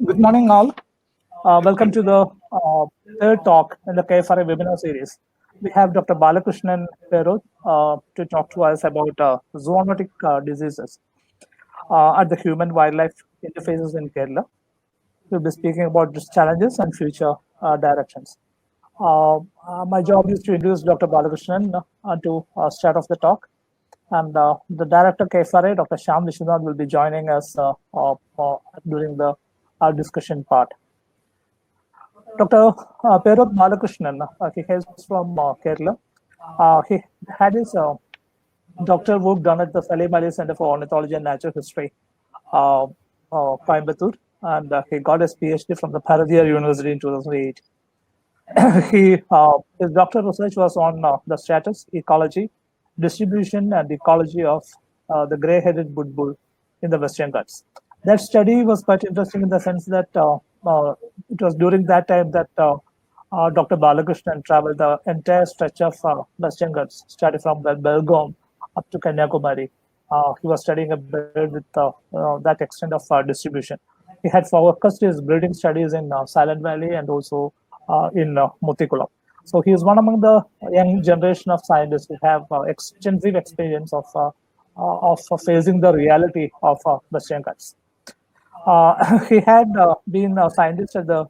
Good morning, all. Welcome to the third talk in the KFRA webinar series. We have Dr. Balakrishnan Perot to talk to us about zoonotic diseases at the human-wildlife interfaces in Kerala. We'll be speaking about these challenges and future directions. My job is to introduce Dr. Balakrishnan to start off the talk. And the director KFRA, Dr. Shyam Vishwanath, will be joining us during the discussion part. Dr. Perot Balakrishnan, he hails from Kerala. He had his doctoral work done at the Salim Ali Center for Ornithology and Natural History, Coimbatore, and he got his PhD from the Paradiyar University in 2008. His doctoral research was on the status, ecology, distribution, and ecology of the gray-headed wood bull in the Western Ghats. That study was quite interesting in the sense that it was during that time that Dr. Balakrishnan traveled the entire stretch of Western Ghats, starting from Belgaum up to Kanyakumari. He was studying a bird with that extent of distribution. He had focused his breeding studies in Silent Valley and also in Mutikulam. So he is one among the young generation of scientists who have extensive experience of facing the reality of Western Ghats. He had been a scientist at the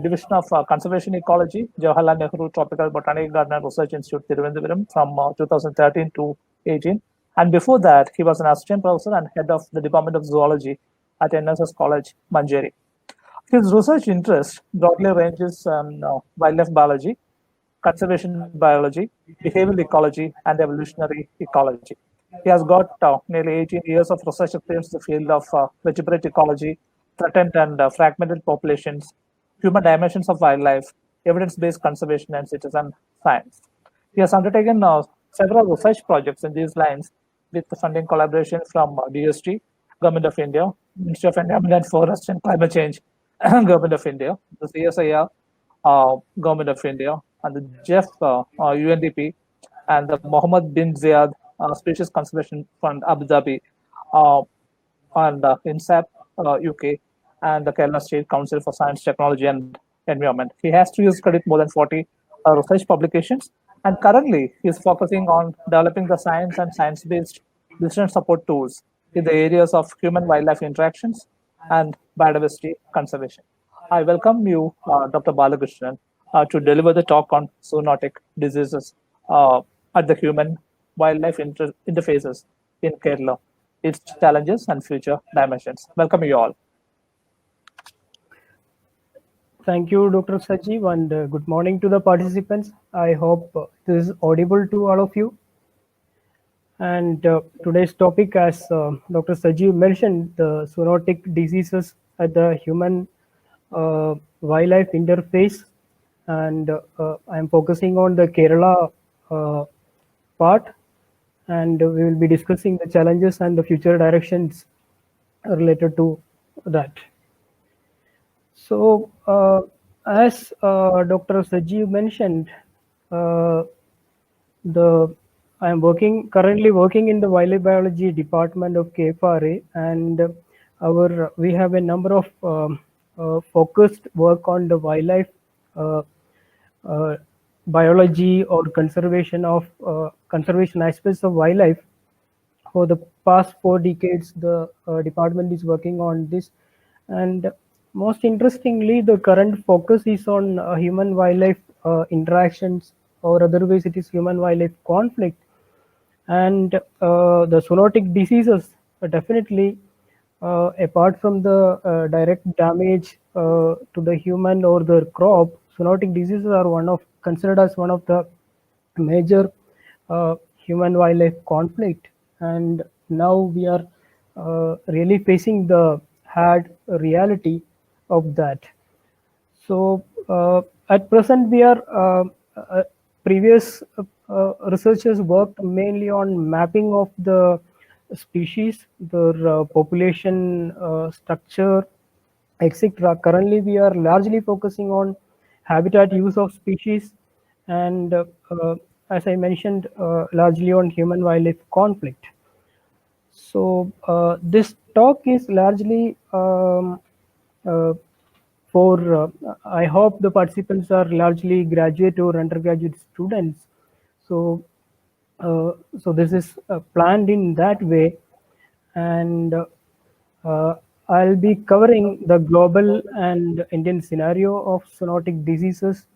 Division of Conservation Ecology, Jawaharlal Nehru Tropical Botanic Garden and Research Institute, Thiruvananthapuram, from 2013 to 18. And before that, he was an assistant professor and head of the Department of Zoology at NSS College, Manjeri. His research interest broadly ranges on wildlife biology, conservation biology, behavioral ecology, and evolutionary ecology. He has got nearly 18 years of research experience in the field of vertebrate ecology, threatened and fragmented populations, human dimensions of wildlife, evidence-based conservation, and citizen science. He has undertaken several research projects in these lines with the funding collaboration from DST, Government of India, Ministry of Environment and Forest and Climate Change, Government of India, the CSIR, Government of India, and the JEF, UNDP, and the Mohammed bin Zayed Species Conservation Fund, Abu Dhabi, uh, and INSAP, UK, and the Kerala State Council for Science, Technology, and Environment. He has to use credit more than 40 research publications, and currently he is focusing on developing the science and science-based decision support tools in the areas of human-wildlife interactions and biodiversity conservation. I welcome you, Dr. Balakrishnan, to deliver the talk on zoonotic diseases at the human-wildlife interfaces in Kerala, its challenges and future dimensions. Welcome you all. Thank you, Dr. Sajeev, and good morning to the participants. I hope this is audible to all of you. And today's topic, as Dr. Sajeev mentioned, the zoonotic diseases at the human wildlife interface. And I'm focusing on the Kerala part, and we will be discussing the challenges and the future directions related to that. So, as Dr. Sajeev mentioned, I am currently working in the wildlife biology department of KFRA, and we have a number of focused work on the wildlife uh, biology or conservation aspects of wildlife. For the past 4 decades, the department is working on this, and most interestingly, the current focus is on human-wildlife interactions, or otherwise it is human-wildlife conflict. And the zoonotic diseases definitely, apart from the direct damage to the human or the crop, zoonotic diseases are considered as one of the major human-wildlife conflict. And now we are really facing the hard reality of that. So at present, we are previous researchers worked mainly on mapping of the species, their population structure, etc. Currently, we are largely focusing on habitat use of species, and as I mentioned, largely on human-wildlife conflict. So this talk is largely uh, for I hope the participants are largely graduate or undergraduate students. So uh, so this is planned in that way. And uh, I'll be covering the global and Indian scenario of zoonotic diseases.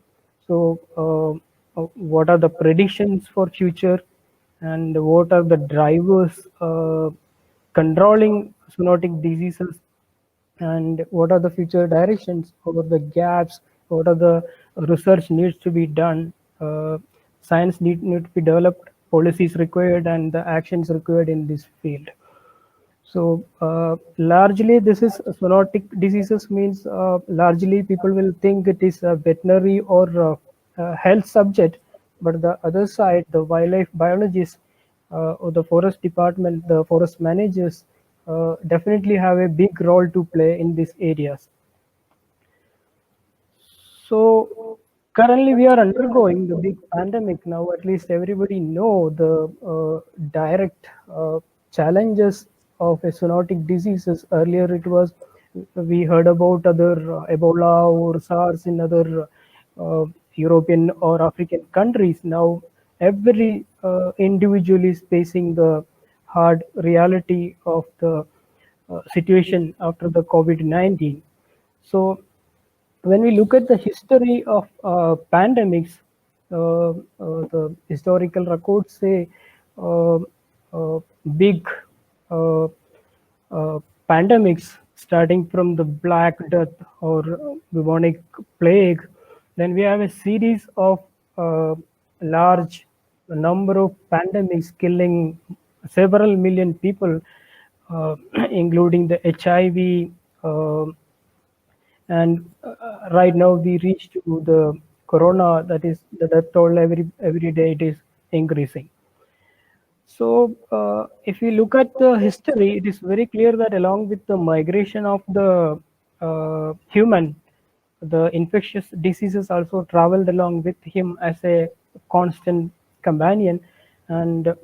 So what are the predictions for future, and what are the drivers controlling zoonotic diseases, and what are the future directions, what are the gaps, what are the research needs to be done, science need to be developed, policies required, and the actions required in this field. So largely this is zoonotic diseases means largely people will think it is a veterinary or health subject, but the other side, the wildlife biologists or the forest department, the forest managers definitely have a big role to play in these areas. So currently we are undergoing the big pandemic now. At least everybody know the direct challenges of a zoonotic diseases. Earlier it was we heard about other Ebola or SARS in other European or African countries. Now every individual is facing the hard reality of the situation after the COVID-19. So when we look at the history of pandemics, the historical records say uh, uh, big uh, pandemics starting from the Black Death or bubonic plague. Then we have a series of large number of pandemics killing several million people, uh, including the HIV. And right now we reach to the corona, that is the death toll every day it is increasing. So if we look at the history, it is very clear that along with the migration of the human, the infectious diseases also traveled along with him as a constant companion. And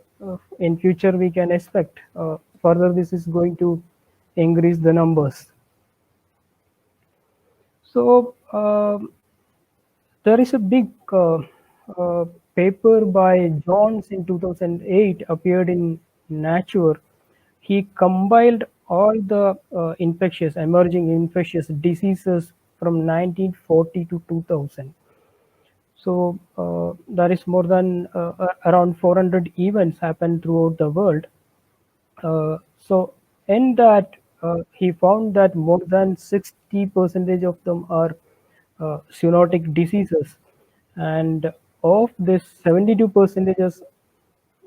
in future we can expect further this is going to increase the numbers. So there is a big paper by Jones in 2008 appeared in Nature. He compiled all the emerging infectious diseases from 1940 to 2000. So there is more than around 400 events happened throughout the world. So in that, he found that more than 60 percentage of them are zoonotic diseases, and of this 72 percentages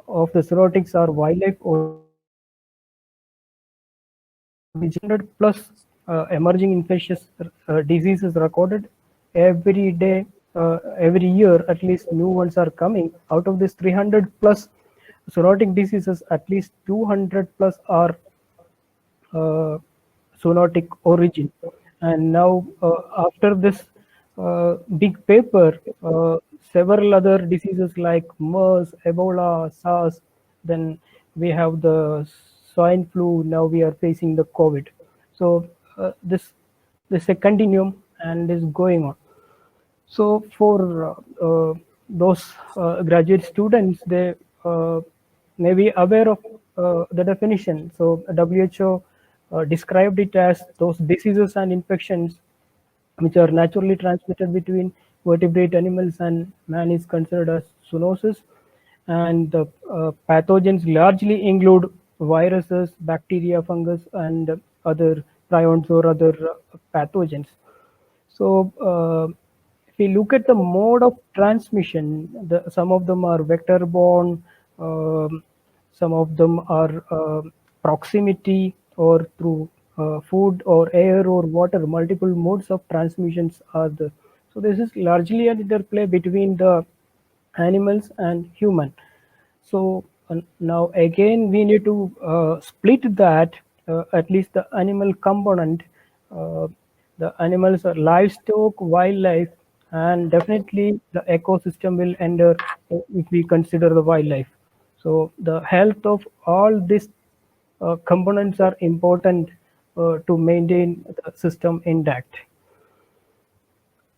of the zoonotics are wildlife originated, plus emerging infectious diseases recorded every day, every year. At least new ones are coming. Out of this 300 plus zoonotic diseases, at least 200 plus are zoonotic origin. And now, after this big paper, several other diseases like MERS, Ebola, SARS, then we have the swine flu. Now we are facing the COVID. So this is a continuum and is going on. So for those graduate students, they may be aware of the definition. So WHO described it as those diseases and infections which are naturally transmitted between vertebrate animals and man is considered as zoonosis. And the pathogens largely include viruses, bacteria, fungus, and other prions or other pathogens. So if we look at the mode of transmission, some of them are vector-borne, some of them are proximity or through food or air or water. Multiple modes of transmissions are there. So this is largely an interplay between the animals and human. So now again we need to split that, at least the animal component. Uh, the animals are livestock, wildlife, and definitely the ecosystem will enter if we consider the wildlife. So the health of all these components are important to maintain the system intact.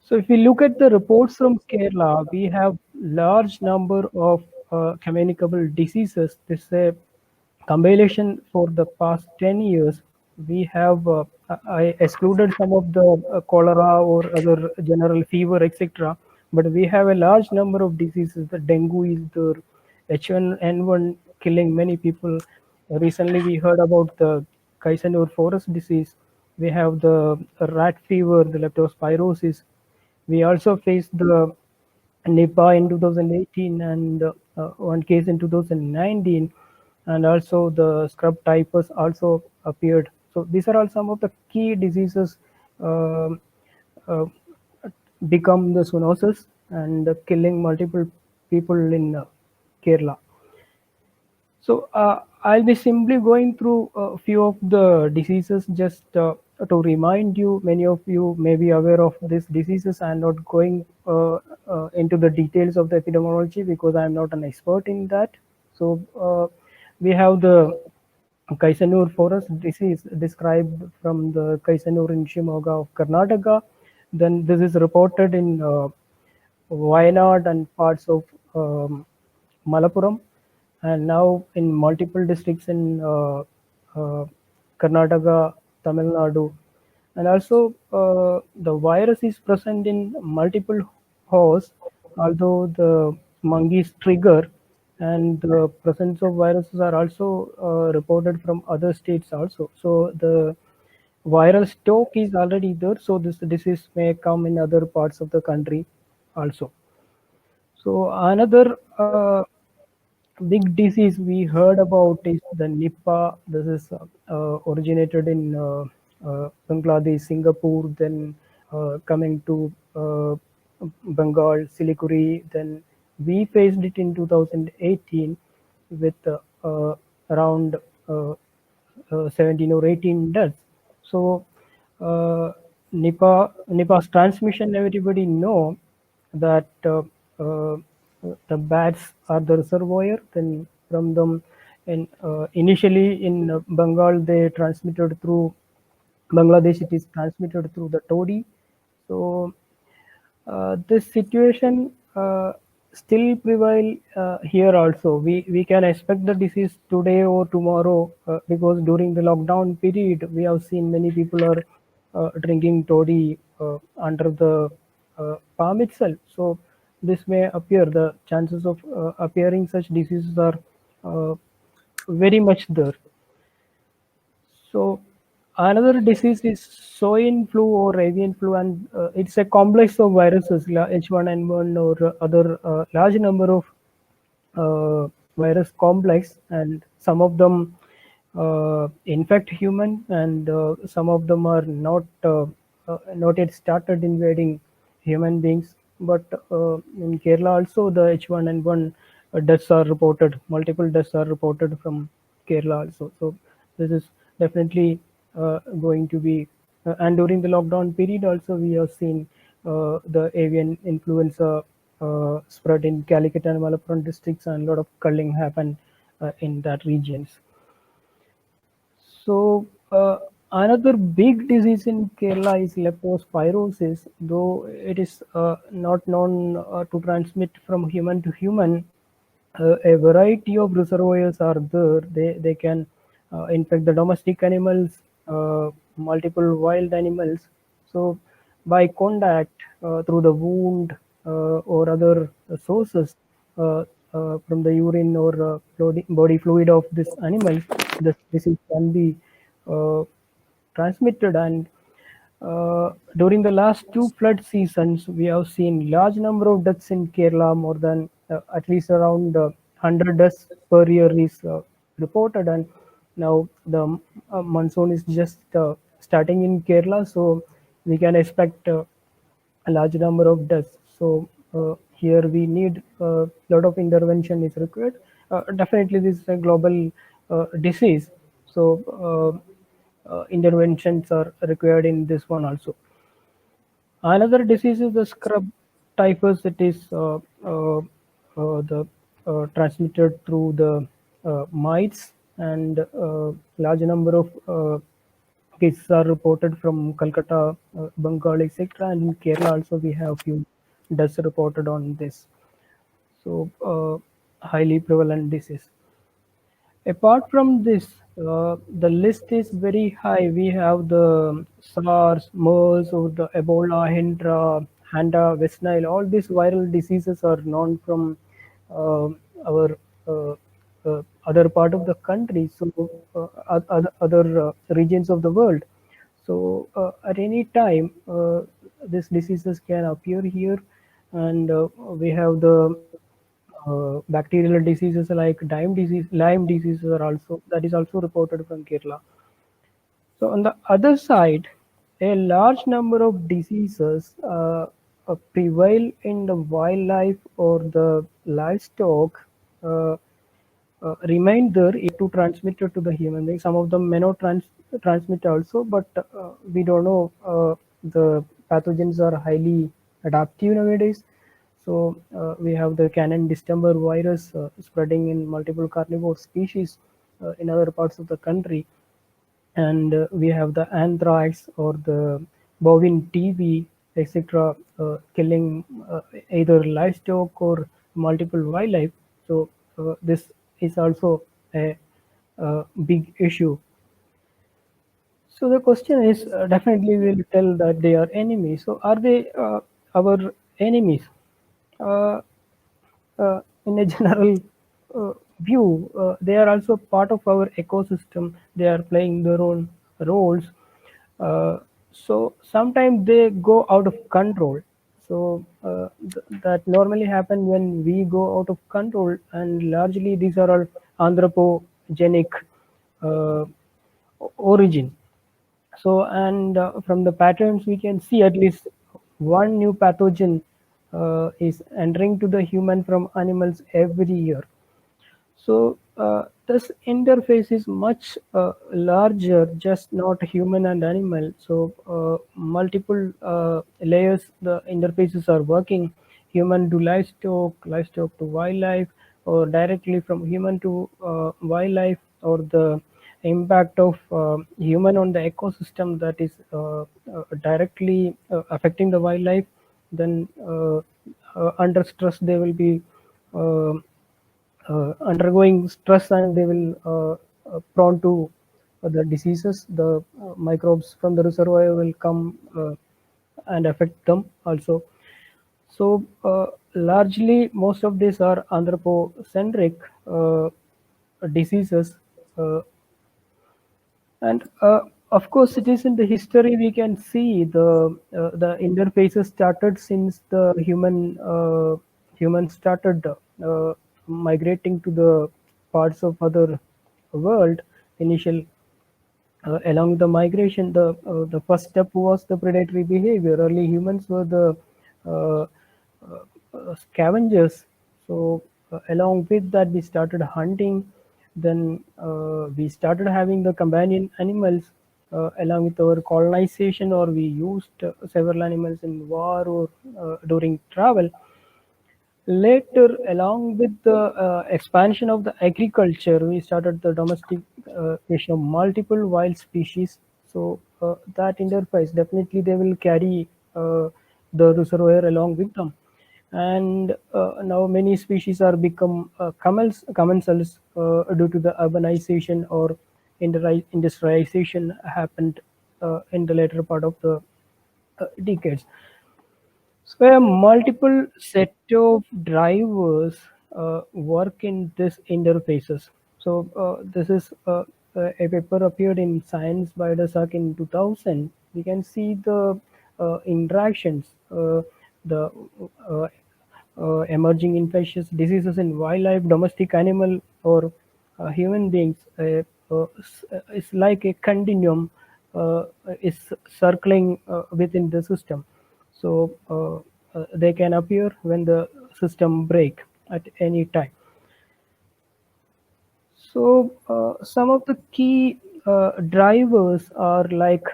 So if we look at the reports from Kerala, we have large number of communicable diseases. This is a compilation for the past 10 years. We have, I excluded some of the cholera or other general fever, etc. But we have a large number of diseases. The dengue is there, H1N1 killing many people. Recently, we heard about the Kaisanur forest disease. We have the rat fever, the leptospirosis. We also faced the Nipah in 2018 and one case in 2019, and also the scrub typhus also appeared. So these are all some of the key diseases um uh, become the zoonosis and killing multiple people in Kerala. So I'll be simply going through a few of the diseases just to remind you. Many of you may be aware of these diseases. I'm not going into the details of the epidemiology because I'm not an expert in that. So we have the Kaisanur forest disease described from the Kaisanur in Shimoga of Karnataka. Then this is reported in Wayanad and parts of Malappuram, and now in multiple districts in uh, Karnataka, Tamil Nadu, and also the virus is present in multiple hosts, although the monkeys trigger, and the presence of viruses are also reported from other states also. So the viral stock is already there, so this disease may come in other parts of the country also. So another big disease we heard about is the Nipah. This is originated in Bangladesh, Singapore, then coming to Bengal, Siliguri. Then we faced it in 2018 with around uh, 17 or 18 deaths. So Nipah's transmission, everybody know that the bats are the reservoir. Then from them, and initially in Bengal they transmitted through Bangladesh. It is transmitted through the toddy. So this situation still prevail here also. We can expect the disease today or tomorrow because during the lockdown period we have seen many people are drinking toddy under the palm itself. So this may appear. The chances of appearing such diseases are uh, very much there. So another disease is swine flu or avian flu, and it's a complex of viruses, H1N1 or other large number of virus complex, and some of them infect human, and some of them are not yet started invading human beings. But in Kerala also the H1N1 deaths are reported. Multiple deaths are reported from Kerala also. So this is definitely going to be. And during the lockdown period also we have seen the avian influenza spread in Calicut and Malappuram districts, and a lot of culling happened in that regions. So another big disease in Kerala is leptospirosis, though it is not known to transmit from human to human. A variety of reservoirs are there. They can infect the domestic animals, multiple wild animals. So by contact through the wound or other sources from the urine or body fluid of this animal, this disease can be uh, transmitted. And during the last two flood seasons, we have seen large number of deaths in Kerala. More than at least around 100 deaths per year is reported. And now the monsoon is just starting in Kerala, so we can expect a large number of deaths. So here we need a lot of intervention is required. Definitely, this is a global disease, so interventions are required in this one also. Another disease is the scrub typhus. It is the transmitted through the mites, and large number of cases are reported from Calcutta, Bengal, etc. And in Kerala also we have few deaths reported on this. So highly prevalent disease. Apart from this, the list is very high. We have the SARS, MERS, or the Ebola, Handa, West Nile. All these viral diseases are known from uh, our other part of the country, so other regions of the world. So at any time, these diseases can appear here, and we have the bacterial diseases like Lyme disease are also that is also reported from Kerala. So on the other side, a large number of diseases prevail in the wildlife or the livestock. Remain there to transmit it to the human being. Some of them may not transmit also, but we don't know. The pathogens are highly adaptive nowadays. So we have the Canon distemper virus spreading in multiple carnivore species in other parts of the country, and we have the anthrax or the bovine TB, etc., killing either livestock or multiple wildlife. So this is also a, big issue. So the question is, definitely we'll tell that they are enemies. So are they our enemies? Uh, in a general view, they are also part of our ecosystem. They are playing their own roles. So sometimes they go out of control. So that normally happen when we go out of control, and largely these are all anthropogenic uh, origin. So, and from the patterns, we can see at least one new pathogen is entering to the human from animals every year. So, this interface is much larger, just not human and animal. So, multiple layers the interfaces are working, human to livestock, livestock to wildlife, or directly from human to wildlife, or the impact of human on the ecosystem that is directly affecting the wildlife. Then under stress they will be uh, undergoing stress, and they will prone to the diseases. The microbes from the reservoir will come and affect them also. So largely most of these are anthropocentric uh, diseases, uh, and of course it is in the history we can see the interfaces started since the human started migrating to the parts of other world initial. Along with the migration, the first step was the predatory behavior. Early humans were the uh, scavengers. So along with that, we started hunting. Then we started having the companion animals along with our colonization, or we used several animals in war or during travel. Later, along with the expansion of the agriculture, we started the domestication of multiple wild species. So that interface, definitely they will carry the reservoir along with them. And now many species are become commensals due to the urbanization or industrialization happened in the later part of the decades. So a multiple set of drivers work in this interfaces. So this is a paper appeared in Science Biodesac in 2000. We can see the interactions, the uh, emerging infectious diseases in wildlife, domestic animal, or human beings. It's like a continuum is circling within the system. So they can appear when the system break at any time. So some of the key drivers are like,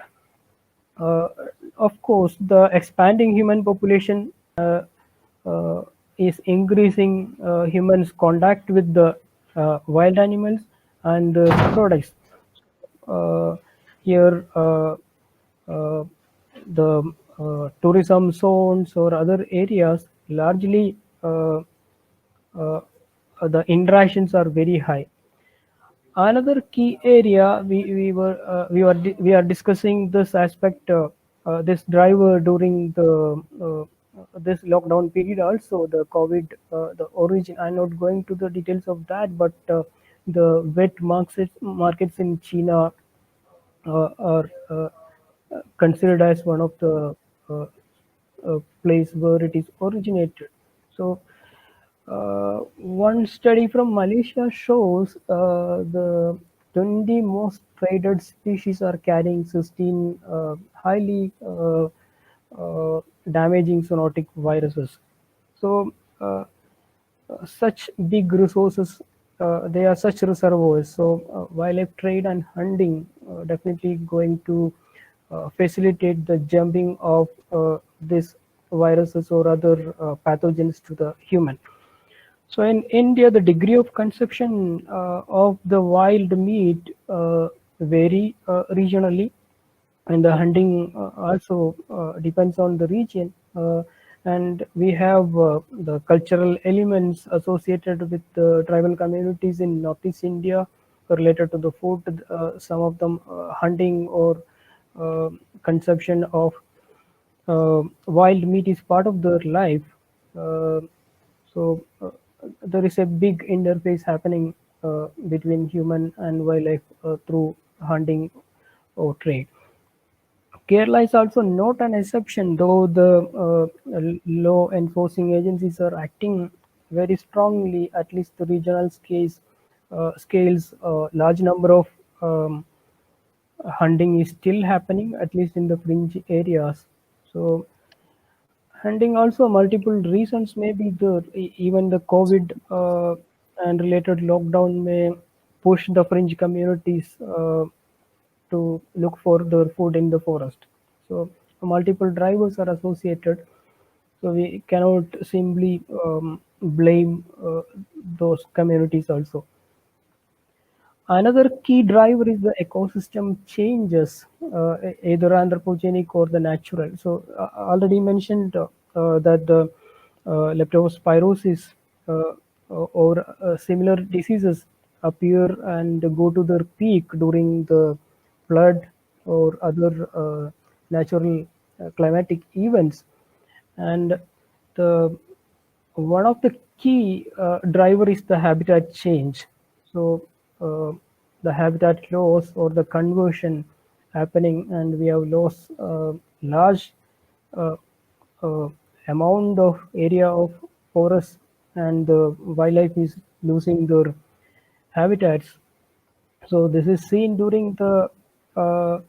uh, of course, the expanding human population uh, is increasing humans' contact with the wild animals and the products. Uh, here the tourism zones or other areas largely uh, the interactions are very high. Another key area we are discussing this aspect, this driver during the this lockdown period, also the COVID, the origin. I'm not going to the details of that, but the wet markets in China are considered as one of the uh, place where it is originated. So one study from Malaysia shows the 20 most traded species are carrying 16 highly damaging zoonotic viruses. So such big resources, they are such reservoirs. So wildlife trade and hunting definitely going to facilitate the jumping of these viruses or other pathogens to the human. So in India, the degree of consumption of the wild meat vary regionally, and the hunting also depends on the region. And we have the cultural elements associated with the tribal communities in Northeast India related to the food. Some of them hunting or uh, consumption of wild meat is part of their life. Uh, so there is a big interface happening between human and wildlife through hunting or trade. Kerala is also not an exception, though the law enforcing agencies are acting very strongly, at least the regional scales. Large number of hunting is still happening, at least in the fringe areas. So hunting also multiple reasons may be there. Even the COVID and related lockdown may push the fringe communities to look for their food in the forest. So multiple drivers are associated. So we cannot simply blame those communities also. Another key driver is the ecosystem changes, either anthropogenic or the natural. So already mentioned that the leptospirosis or similar diseases appear and go to their peak during the flood or other natural climatic events, and the one of the key driver is the habitat change. So the habitat loss or the conversion happening, and we have lost large uh, uh, amount of area of forest, and the wildlife is losing their habitats. So this is seen during the uh,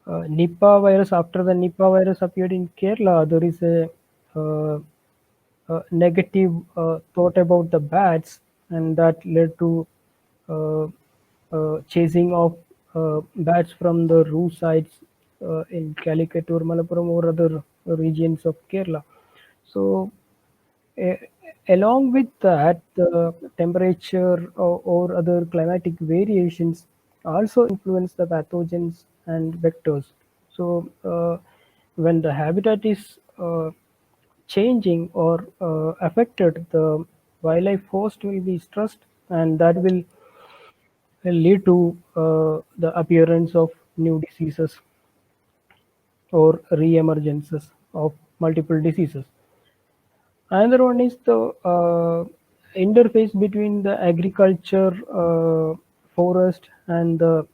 Nipah virus. After the Nipah virus appeared in Kerala, there is a negative thought about the bats, and that led to uh, chasing of bats from the roof sites in Calicut or Malappuram or other regions of Kerala. So a- along with that, the temperature or other climatic variations also influence the pathogens and vectors. So when the habitat is changing or affected, the wildlife host will be stressed, and that will lead to the appearance of new diseases or re-emergences of multiple diseases. Another one is the interface between the agriculture, forest, and the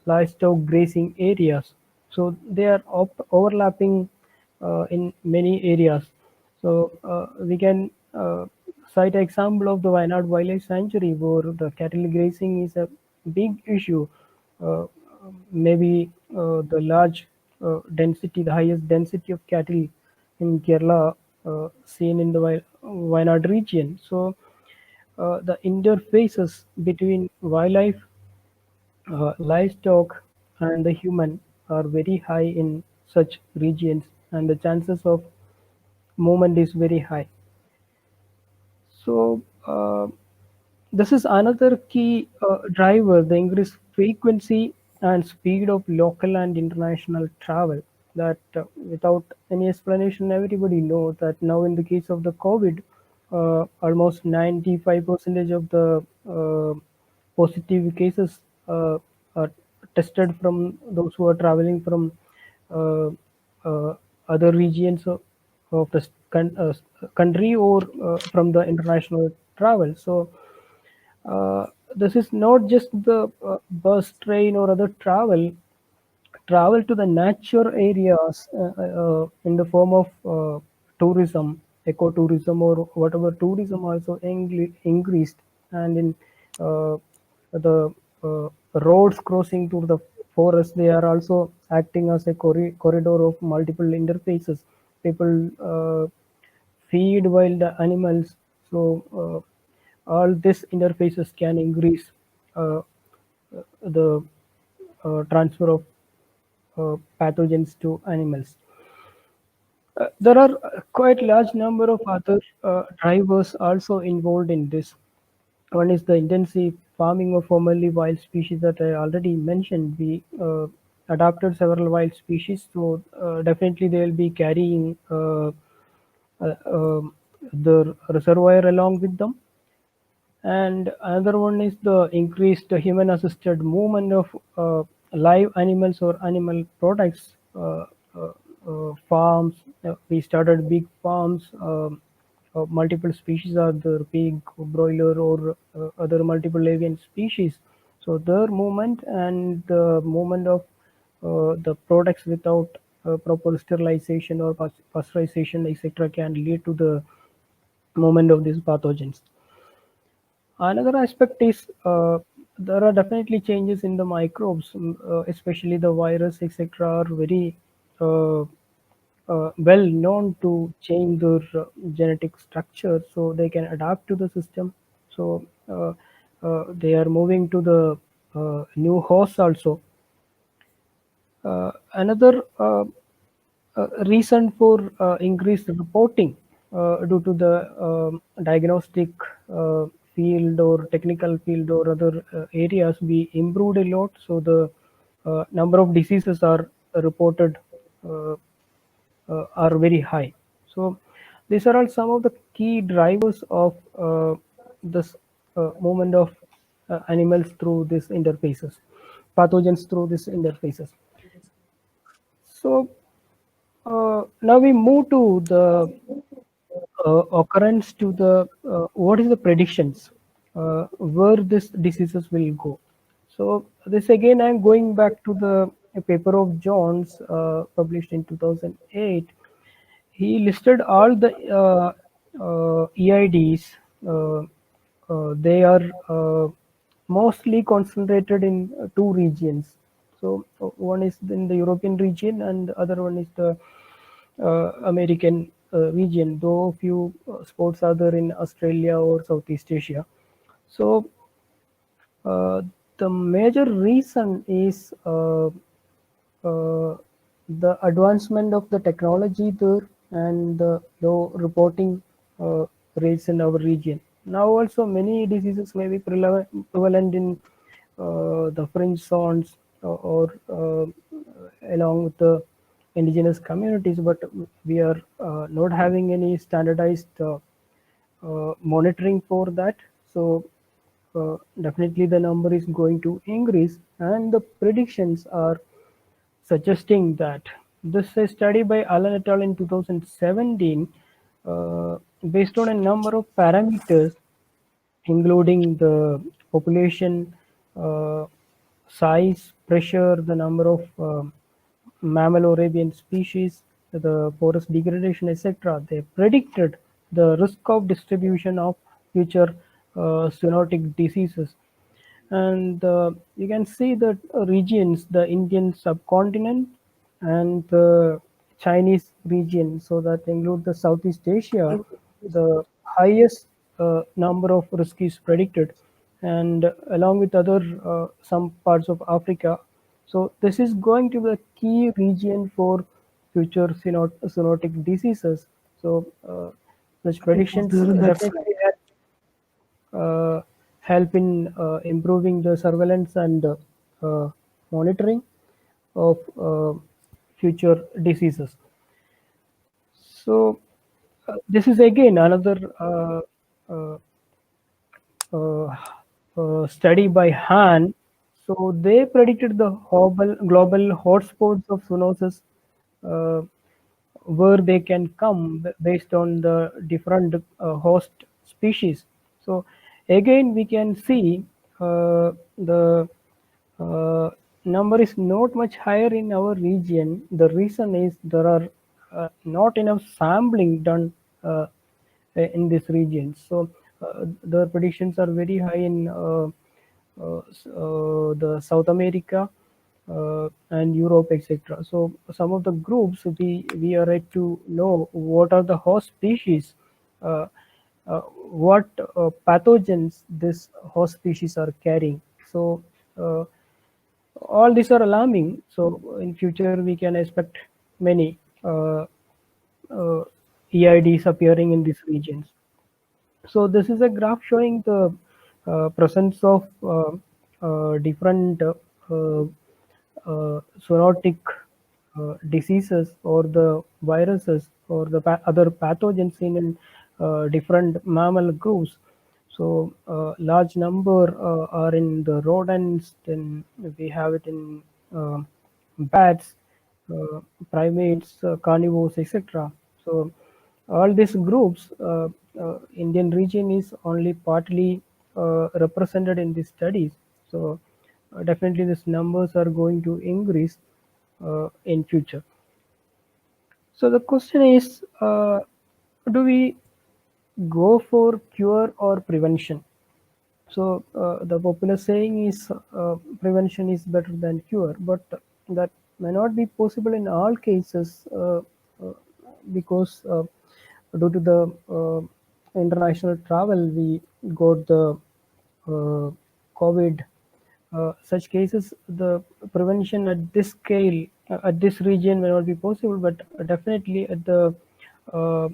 livestock grazing areas. So they are overlapping in many areas. So we can cite an example of the Wayanad Wildlife Sanctuary, where the cattle grazing is a big issue. Uh, Maybe the large density, the highest density of cattle in Kerala seen in the Wayanad region. So the interfaces between wildlife, livestock, and the human are very high in such regions, and the chances of movement is very high. So this is another key driver, the increased frequency and speed of local and international travel. That without any explanation, everybody knows that now in the case of the COVID, almost 95% of the positive cases are tested from those who are traveling from uh, uh, other regions of the country or from the international travel. So uh, this is not just the bus, train, or other travel to the nature areas in the form of tourism, ecotourism, or whatever tourism also increased, and in the roads crossing to the forest, they are also acting as a corridor of multiple interfaces. People feed wild animals, so all these interfaces can increase uh, the transfer of pathogens to animals. There are quite large number of other drivers also involved in this. One is the intensive farming of formerly wild species that I already mentioned. We adopted several wild species, so definitely they will be carrying the reservoir along with them. And another one is the increased human assisted movement of live animals or animal products, farms. We started big farms, multiple species are there, pig, broiler, or other multiple avian species. So their movement and the movement of the products without proper sterilization or pasteurization, etc., can lead to the movement of these pathogens. Another aspect is there are definitely changes in the microbes, especially the virus, etc., are very uh, well known to change their genetic structure, so they can adapt to the system. So they are moving to the new hosts also. Another reason for increased reporting due to the diagnostic field or technical field or other areas, we improved a lot. So the number of diseases are reported uh, are very high. So these are all some of the key drivers of this movement of animals through these interfaces, pathogens through these interfaces. So now we move to the occurrence to the what is the predictions where this diseases will go. So this again, I'm going back to the a paper of Jones published in 2008. He listed all the EIDs. Uh, they are mostly concentrated in two regions. So one is in the European region, and the other one is the American region. Though few sports are there in Australia or Southeast Asia. So uh, the major reason is the advancement of the technology there and the low reporting rates in our region. Now also many diseases may be prevalent in the fringe zones or along with the indigenous communities, but we are not having any standardized monitoring for that. So definitely the number is going to increase, and the predictions are suggesting that this is a study by Allen et al. In 2017, based on a number of parameters, including the population, uh, size, pressure, the number of mammal or avian species, the forest degradation, etc. They predicted the risk of distribution of future zoonotic diseases. And you can see that regions, the Indian subcontinent and the Chinese region, so that include the Southeast Asia, the highest number of risk is predicted, and along with other some parts of Africa. So this is going to be a key region for future zoonotic diseases. So such predictions That's definitely help in improving the surveillance and monitoring of future diseases. So this is again another uh, uh, study by Han. So they predicted the global hotspots of zoonosis, uh, where they can come based on the different host species. So again, we can see the number is not much higher in our region. The reason is there are not enough sampling done in this region. So the predictions are very high in the South America and Europe, etc. So some of the groups we are yet to know what are the host species, uh, what pathogens this host species are carrying. So all these are alarming. So in future we can expect many EIDs appearing in these regions. So this is a graph showing the presence of different zoonotic diseases or the viruses or the other pathogens in different mammal groups. So large number are in the rodents, then we have it in bats, uh, primates, carnivores, etc. So all these groups, Indian region is only partly represented in these studies. So definitely these numbers are going to increase in future. So the question is, do we go for cure or prevention? So the popular saying is prevention is better than cure, but that may not be possible in all cases because due to the international travel, we got the COVID. Such cases, the prevention at this scale, at this region may not be possible, but definitely at the uh,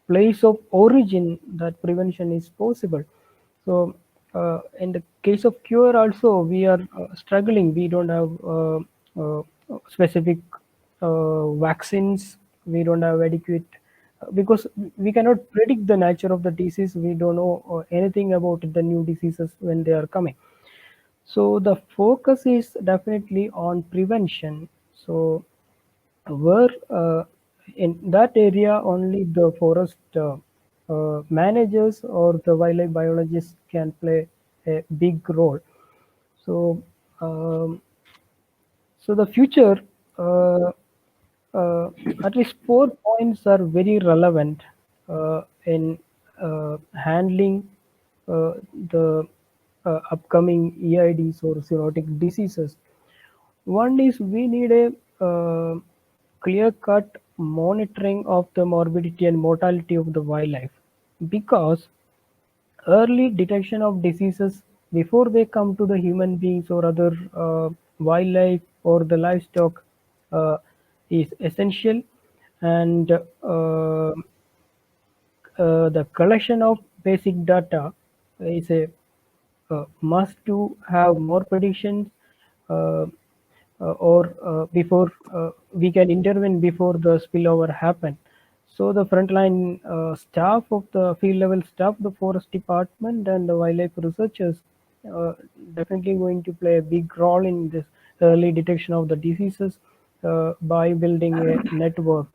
place of origin, that prevention is possible. So, in the case of cure, also we are struggling. We don't have specific vaccines. We don't have adequate because we cannot predict the nature of the disease. We don't know anything about the new diseases when they are coming. So the focus is definitely on prevention. So where in that area only the forest managers or the wildlife biologists can play a big role. So um, so the future, uh, uh, at least 4 points are very relevant in handling the upcoming EIDs or zoonotic diseases. One is we need a clear-cut monitoring of the morbidity and mortality of the wildlife, because early detection of diseases before they come to the human beings or other wildlife or the livestock is essential, and the collection of basic data is a must to have more predictions uh, or before we can intervene before the spillover happen. So the frontline staff of the field level staff, the forest department and the wildlife researchers uh, definitely going to play a big role in this early detection of the diseases by building a network,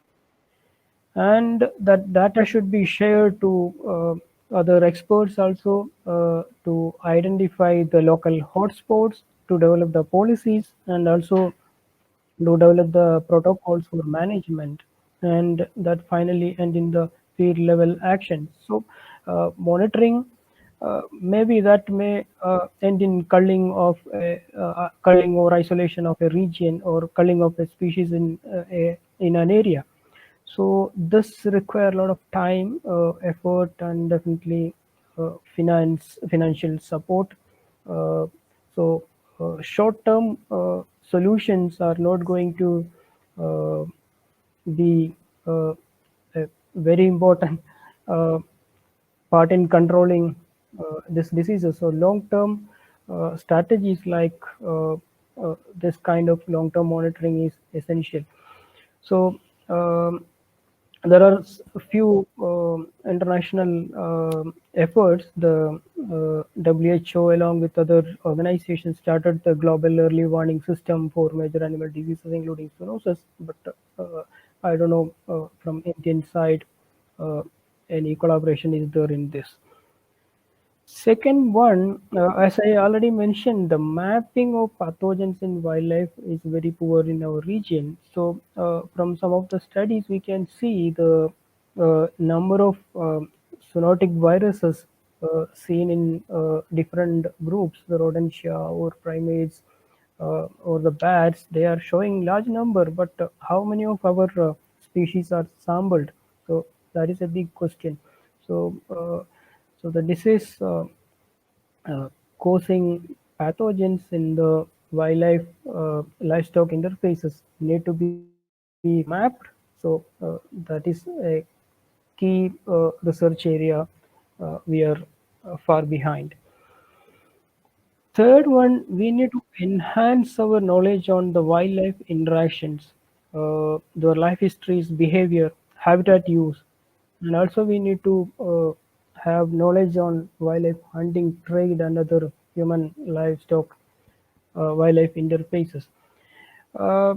and that data should be shared to other experts also to identify the local hotspots, to develop the policies, and also to develop the protocols for management, and that finally end in the field level action. So monitoring, maybe that may end in culling or isolation of a region or culling of a species in an area. So this require a lot of time, effort, and definitely financial support. So short-term solutions are not going to uh, be a very important uh, part in controlling this diseases. So long-term strategies like this kind of long-term monitoring is essential. So there are a few international efforts. The WHO, along with other organizations, started the global early warning system for major animal diseases, including zoonosis. But I don't know from Indian side any collaboration is there in this. Second one, as I already mentioned, the mapping of pathogens in wildlife is very poor in our region. So, from some of the studies, we can see the number of zoonotic viruses seen in different groups, the rodentia or primates or the bats. They are showing large number, but how many of our species are sampled? So that is a big question. So, so the disease causing pathogens in the wildlife livestock interfaces need to be mapped. So that is a key research area we are far behind. Third one, we need to enhance our knowledge on the wildlife interactions, their life histories, behavior, habitat use, and also we need to have knowledge on wildlife hunting, trade, and other human livestock wildlife interfaces. Uh,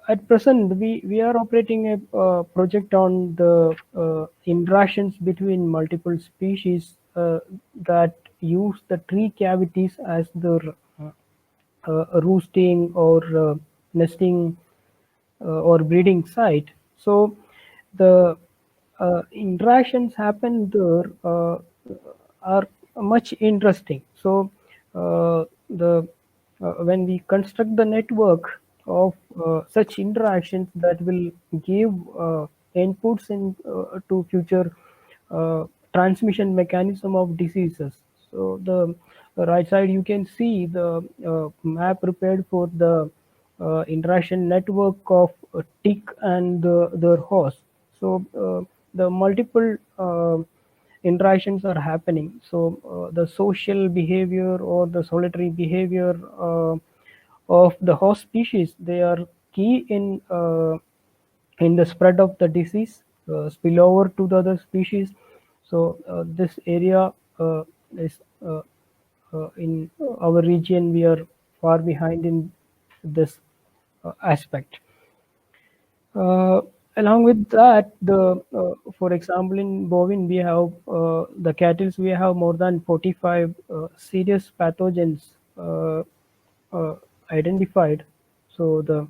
at present, we are operating a project on the interactions between multiple species that use the tree cavities as their roosting or nesting or breeding site. So the interactions happen there are much interesting. So the when we construct the network of such interactions, that will give inputs in to future uh, transmission mechanism of diseases. So the right side you can see the map prepared for the interaction network of a tick and their host. So the multiple interactions are happening. So the social behavior or the solitary behavior of the host species, they are key in the spread of the disease, spill over to the other species. So this area is in our region, we are far behind in this aspect. Uh, Along with that, the for example, in bovine, we have the cattle. We have more than 45 serious pathogens uh, identified. So the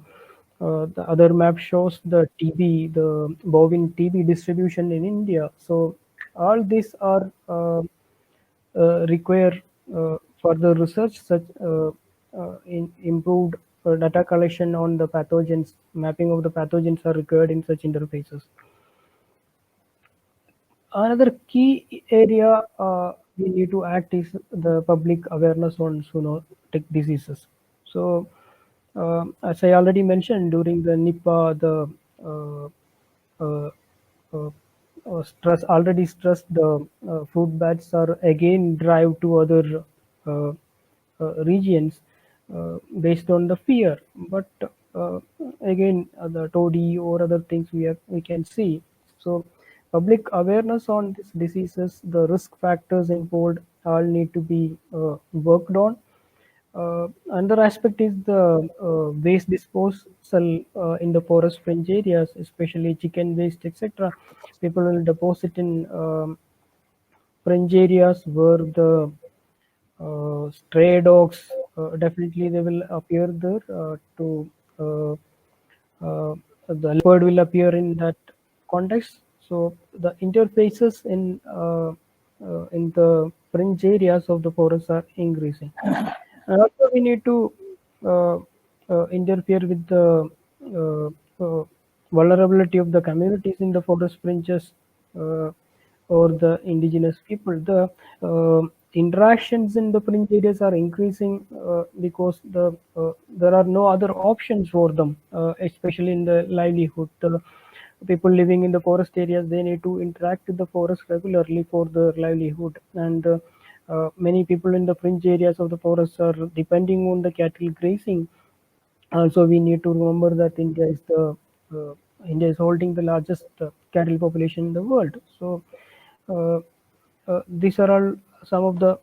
other map shows the TB, the bovine TB distribution in India. So all these are require further research, such in improved data collection on the pathogens. Mapping of the pathogens are required in such interfaces. Another key area we need to act is the public awareness on zoonotic diseases. So, as I already mentioned, during the Nipah, the uh, uh, stressed the food bats are again drive to other uh, regions based on the fear. But again, the toddy or other things we can see. So public awareness on these diseases, the risk factors involved, all need to be worked on. Another aspect is the waste disposal in the forest fringe areas, especially chicken waste, etc. People will deposit in fringe areas where the stray dogs definitely they will appear there to the leopard will appear in that context. So the interfaces in the fringe areas of the forest are increasing. And also we need to uh, interfere with the vulnerability of the communities in the forest fringes uh, or the indigenous people. The interactions in the fringe areas are increasing because there are no other options for them, especially in the livelihood. The people living in the forest areas, they need to interact with the forest regularly for their livelihood, and many people in the fringe areas of the forest are depending on the cattle grazing. Also, we need to remember that uh, India is holding the largest cattle population in the world. So, uh, these are all some of the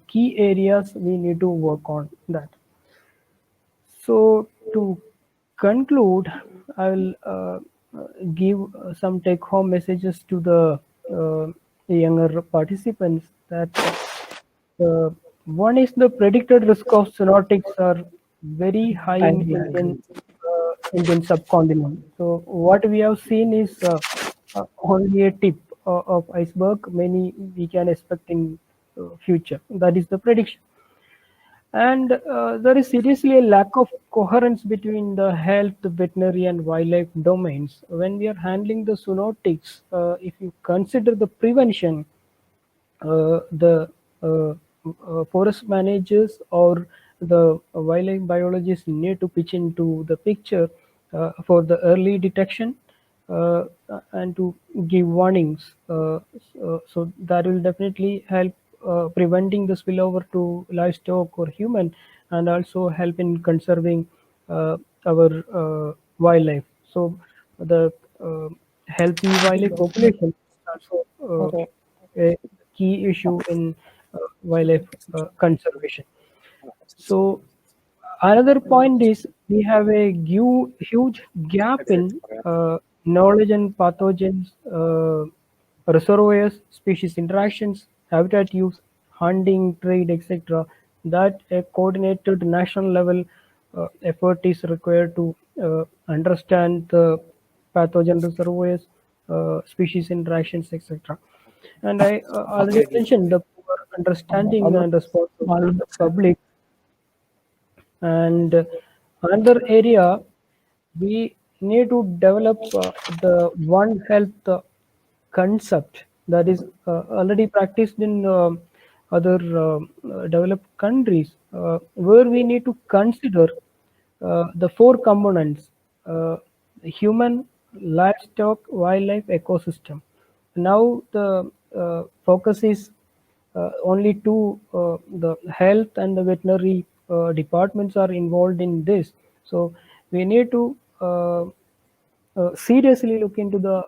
key areas we need to work on that. So, to conclude, I will give some take-home messages to the younger participants that one is the predicted risk of zoonotics are very high in Indian subcontinent. So what we have seen is only a tip of iceberg. Many we can expect in future. That is the prediction. And there is seriously a lack of coherence between the health, the veterinary, and wildlife domains. When we are handling the zoonotics, if you consider the prevention, the forest managers or the wildlife biologists need to pitch into the picture for the early detection uh, and to give warnings. So that will definitely help preventing the spillover to livestock or human, and also help in conserving our wildlife. So the healthy wildlife population is also Okay. a key issue in wildlife conservation. So another point is we have a huge gap in knowledge and pathogens, reservoirs, species interactions, habitat use, hunting, trade, etc. That a coordinated national level effort is required to understand the pathogen reservoirs, species interactions, etc. And I already mentioned the poor understanding and response of the public. And another area, we need to develop the One Health concept that is already practiced in other developed countries, where we need to consider the four components: human, livestock, wildlife, ecosystem. Now the focus is only the health and the veterinary departments are involved in this. So we need to seriously look into the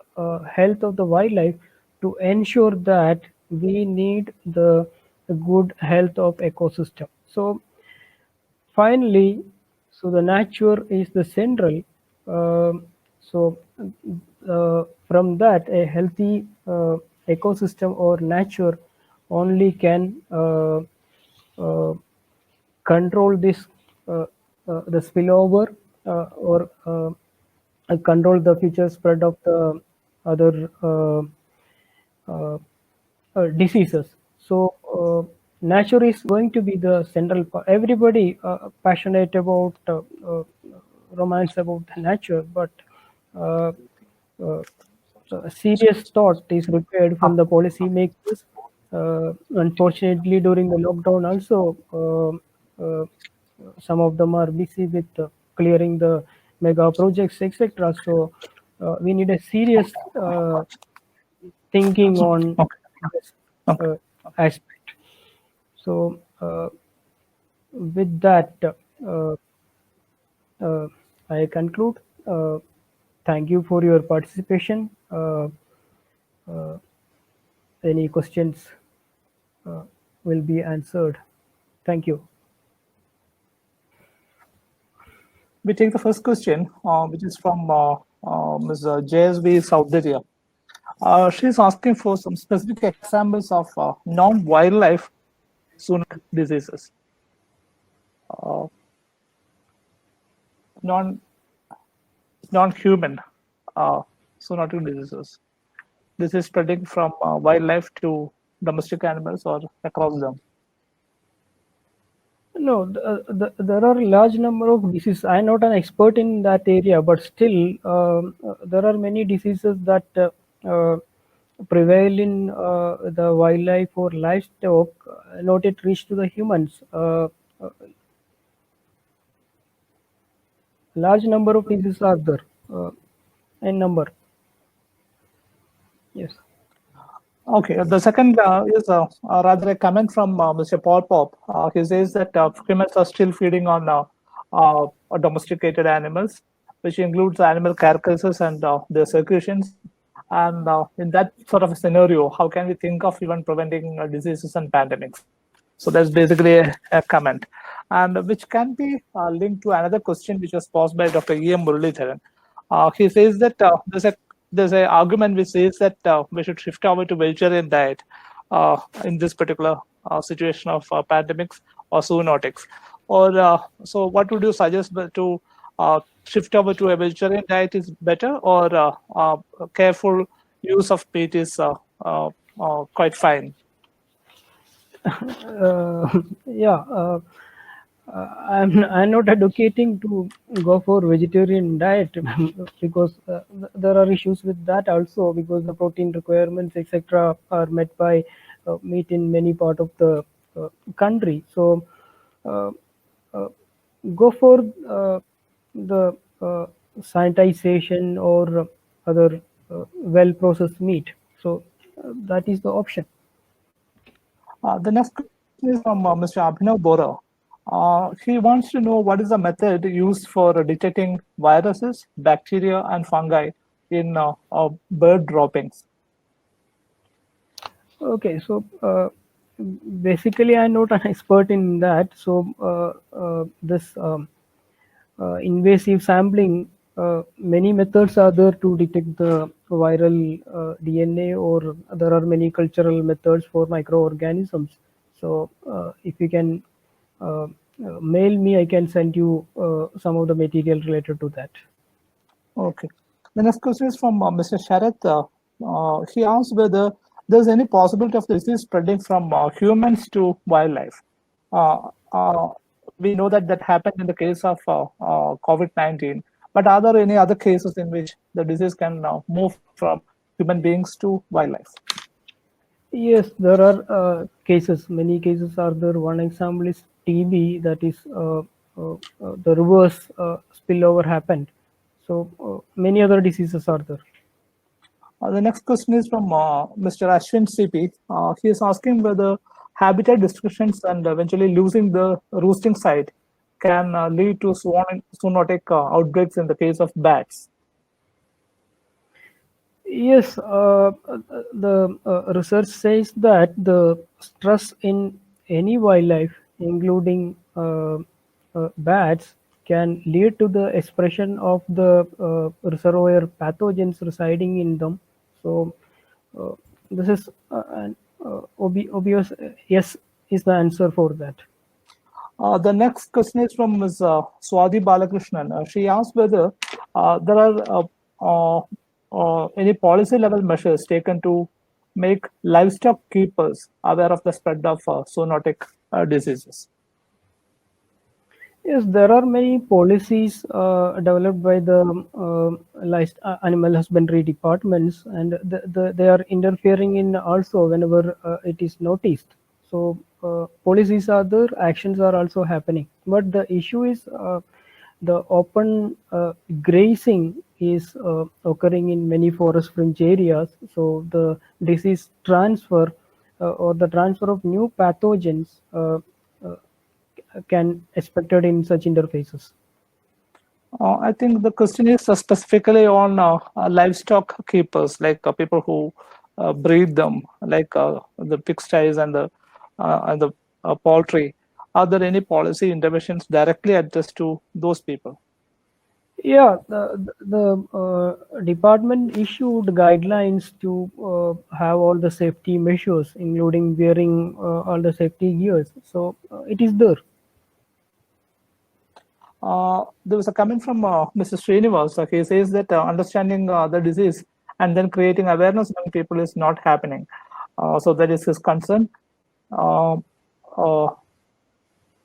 health of the wildlife to ensure that we need the good health of ecosystem. So finally, so the nature is the central. So from that, a healthy ecosystem or nature only can control this the spillover or control the future spread of the other uh, diseases. So nature is going to be the central part. Everybody passionate about romance about the nature, but uh, uh, a serious thought is required from the policymakers. Unfortunately, during the lockdown, also some of them are busy with clearing the mega projects, etc. So we need a serious thinking on Okay. this Okay. uh, aspect. So with that, uh, I conclude. Thank you for your participation. Any questions uh, will be answered. Thank you. We take the first question, which is from Ms. JSB Saudariya. She's asking for some specific examples of non-wildlife zoonotic diseases. Uh, non non-human zoonotic diseases. This is spreading from wildlife to domestic animals or across them. No, there are a large number of diseases. I'm not an expert in that area, but still, there are many diseases that prevail in the wildlife or livestock, not yet reach to the humans. Large number of diseases are there, in number. Yes. Okay, the second is rather a comment from Mr. Paul Pop. He says that humans are still feeding on domesticated animals, which includes animal carcasses and their secretions. And in that sort of a scenario, how can we think of even preventing diseases and pandemics? So that's basically a comment, and which can be linked to another question which was posed by Dr. E.M. Muralidharan. He says that there's a argument which says that we should shift over to vegetarian diet in this particular situation of pandemics or zoonotics. Or so, what would you suggest to shift over to a vegetarian diet is better, or careful use of meat is quite fine? Yeah, I'm not advocating to go for vegetarian diet because there are issues with that also, because the protein requirements etc. are met by meat in many part of the country. So uh, uh, go for the sanitization or other well processed meat. So that is the option. The next question is from Mr. Abhinav Bora. He wants to know what is the method used for detecting viruses, bacteria, and fungi in bird droppings. Okay, so basically, I'm not an expert in that. So this invasive sampling, many methods are there to detect the viral DNA, or there are many cultural methods for microorganisms. So if you can mail me, I can send you some of the material related to that. Okay. The next question is from Mr. Sharath. He asks whether there's any possibility of the disease spreading from humans to wildlife. Uh, uh, we know that that happened in the case of COVID-19, but are there any other cases in which the disease can move from human beings to wildlife? Yes, there are cases. Many cases are there. One example is TB, that is the reverse spillover happened. So many other diseases are there. The next question is from Mr. Ashwin CP. He is asking whether habitat restrictions and eventually losing the roosting site can lead to zoonotic outbreaks in the case of bats. Yes, the research says that the stress in any wildlife, including bats, can lead to the expression of the reservoir pathogens residing in them. So, uh, this is an obvious yes is the answer for that. The next question is from Ms. Swati Balakrishnan. She asked whether there are any policy level measures taken to make livestock keepers aware of the spread of zoonotic diseases. Yes, there are many policies developed by the animal husbandry departments, and they are interfering in also whenever it is noticed. So policies are there, actions are also happening. But the issue is the open grazing is occurring in many forest fringe areas. So the disease transfer or the transfer of new pathogens uh, can expected in such interfaces. I think the question is specifically on livestock keepers, like people who breed them, like the pigsties and the poultry. Are there any policy interventions directly addressed to those people? Yeah, the department issued guidelines to have all the safety measures, including wearing all the safety gears. So it is there. There was a comment from Mr. Srinivas. He says that understanding the disease and then creating awareness among people is not happening. So that is his concern. Uh, uh,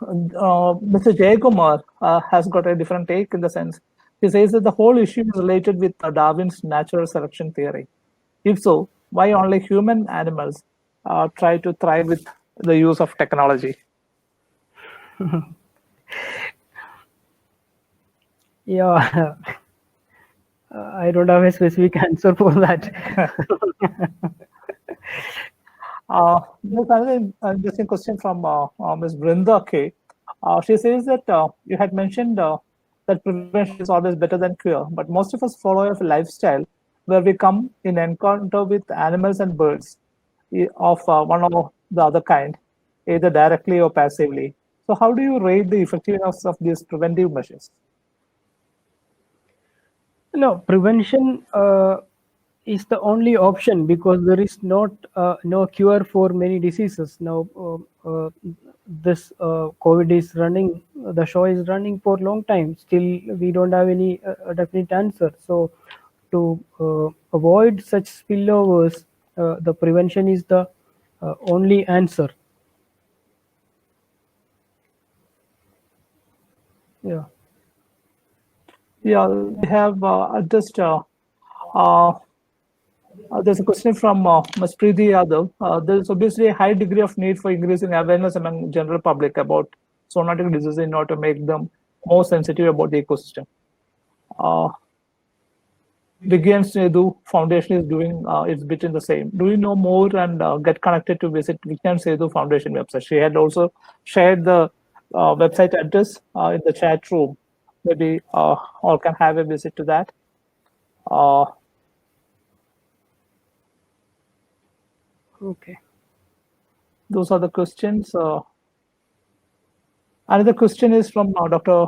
Mr. Jayakumar has got a different take in the sense he says that the whole issue is related with Darwin's natural selection theory. If so, why only human animals try to thrive with the use of technology? Yeah, I don't have a specific answer for that. There's another interesting question from Ms. Brinda K. She says that you had mentioned that prevention is always better than cure, but most of us follow a lifestyle where we come in encounter with animals and birds of one or the other kind, either directly or passively. So, how do you rate the effectiveness of these preventive measures? No, prevention is the only option because there is not no cure for many diseases. Now, this COVID is running, the show is running for a long time. Still, we don't have any definite answer. So, to avoid such spillovers, the prevention is the only answer. Yeah. Yeah, we have just uh, there's a question from Ms. Preeti Yadav. There's obviously a high degree of need for increasing awareness among general public about zoonotic diseases in order to make them more sensitive about the ecosystem. Uh, Vigyan Sedu Foundation is doing its bit in the same. Do you know more and get connected to visit Vigyan Sedu Foundation website? She had also shared the website address in the chat room. Maybe all can have a visit to that. Uh, Okay. those are the questions. Another question is from Dr.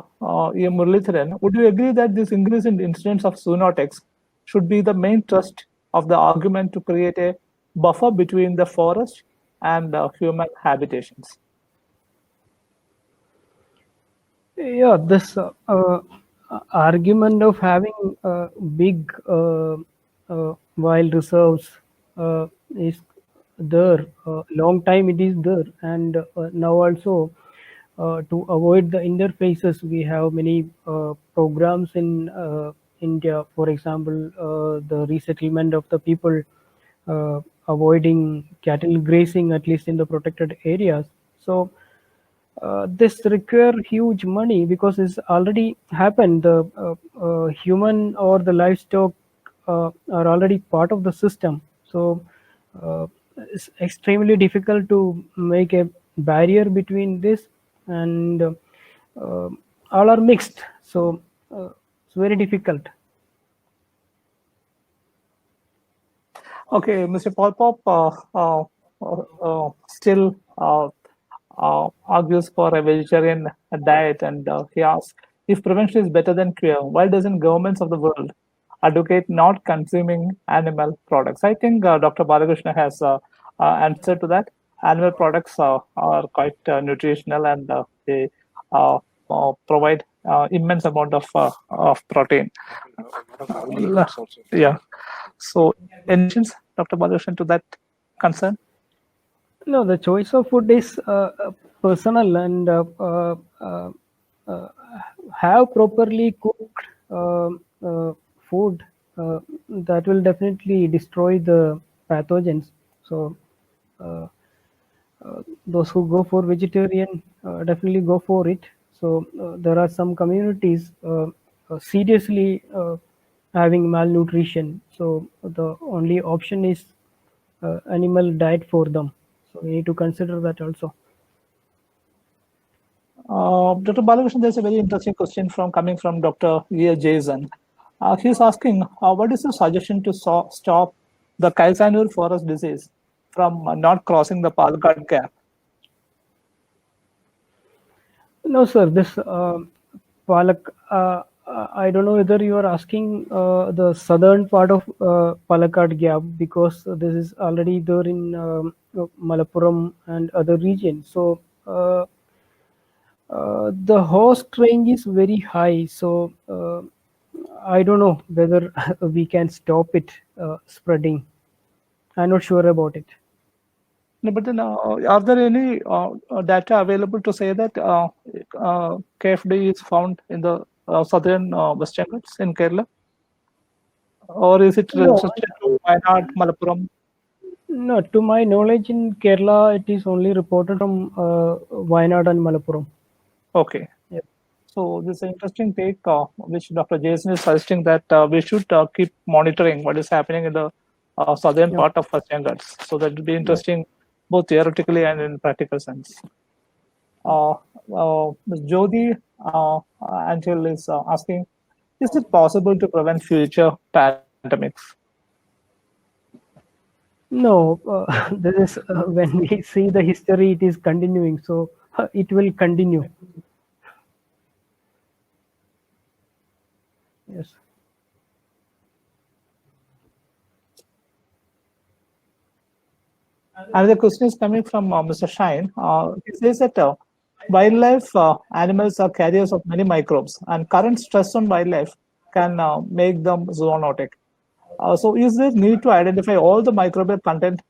E. Muralitharan. Would you agree that this increase in incidence of zoonotics should be the main thrust of the argument to create a buffer between the forest and human habitations? Yeah, this argument of having big wild reserves is there. Long time it is there, and now also to avoid the interfaces, we have many programs in India. For example, the resettlement of the people, avoiding cattle grazing, at least in the protected areas. So this require huge money because it's already happened. The human or the livestock are already part of the system. So it's extremely difficult to make a barrier between this, and all are mixed. So it's very difficult. Okay, Mr. Paul Pop still argues for a vegetarian diet, and he asks, if prevention is better than cure, why doesn't governments of the world advocate not consuming animal products? I think Dr. Balakrishna has answered to that. Animal products are quite nutritional, and they provide immense amount of protein. Yeah. So, any additions, Dr. Balakrishnan, to that concern? No, the choice of food is personal, and have properly cooked food that will definitely destroy the pathogens. So those who go for vegetarian definitely go for it. So there are some communities seriously having malnutrition. So the only option is animal diet for them. So we need to consider that also. Dr. Balakrishnan, there's a very interesting question coming from Dr. E. Jason. He's asking, what is your suggestion to stop the Kaisanur forest disease from not crossing the Palakkad Gap? No, sir. This Palak. I don't know whether you are asking the southern part of Palakkad Gap, because this is already there in Malappuram and other regions. So the host range is very high. So I don't know whether we can stop it spreading. I'm not sure about it. No, but then, are there any data available to say that KFD is found in the southern Western Ghats in Kerala? Or is it No, restricted to Wayanad, Malappuram? no. To my knowledge, in Kerala, it is only reported from Wayanad and Malappuram. Okay. Yeah. So this is an interesting take, which Dr. Jason is suggesting that we should keep monitoring what is happening in the southern part of Western Ghats. So that would be interesting, both theoretically and in practical sense. Ms. Jyoti Angel is asking, is it possible to prevent future pandemics? No, this is when we see the history, it is continuing, so it will continue. Yes. Another question is coming from Mr. Shine. He says that wildlife animals are carriers of many microbes, and current stress on wildlife can make them zoonotic. So, is there need to identify all the microbial content